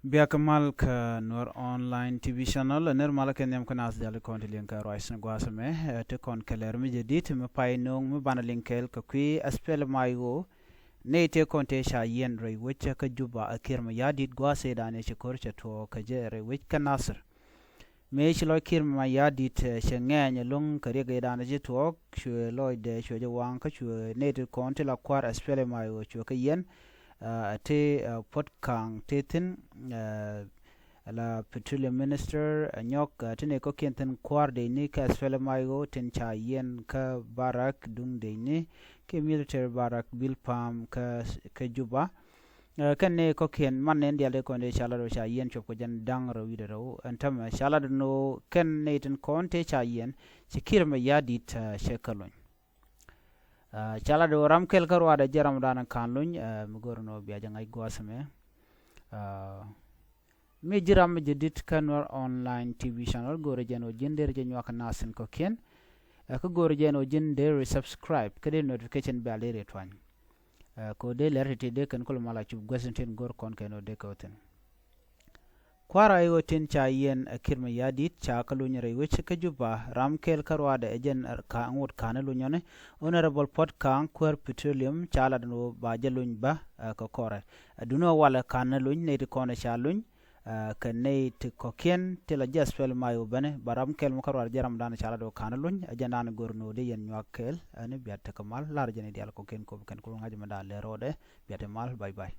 Biakamal ka Nur online TV channel ner malaka nyam kana asdal konti linka rois na gwasame te kon keler mi jedit mi painong mi bana linkel ka kwi aspel mayo ne te konte sha yen rei wicce ka juba akir ma yadit gwase da ne chikor chato ka jere wich ka nasr me shi lo kir ma yadit shengenya lung kare ga da ne jito shwe lo de shwe je wang ka shwe ne te konte la kwar aspel mayo shwe ka yen te pot kang tetin la petroleum minister nyok tene ko kenten kwar de ni ka sfela mayo ten cha yen ka barak dung de ni ke military barak bil pam ka juba kan ne ko ken man ne ndiale ko ne chala ro cha yen chop ko jan dang ro wi ro antam chala no ken ne ten kon te cha yen sikir ma yadit shekalon chala do ram kel karwa da jaram dana kanluñ mi gorno biya jangay gwasame mi jiram jedit kanwar online TV channel gore jeno jinder je nywaka nasin ko ken ko gore jeno jinder subscribe kede notification bell retwan ko de lerti de kan ko mala ci gwasentin gor kon keno de koten kwara yo tin cha yen kirma yadit cha kalunya re weche ka juba ramkel karwada ejen ka ngut kana lunyone honorable pot kan kwer petroleum chala no ba jaluñ ba ko kore duno wala kana luñ ne ko na cha luñ ka ne te ko ken te la jaspel mayo bane baram kel mo karwada jaram dana chala do kana luñ ajana gorno de yen nyakel ani biata kamal lar jene dial ko ken ko ngaji ma dal rode biata mal bye bye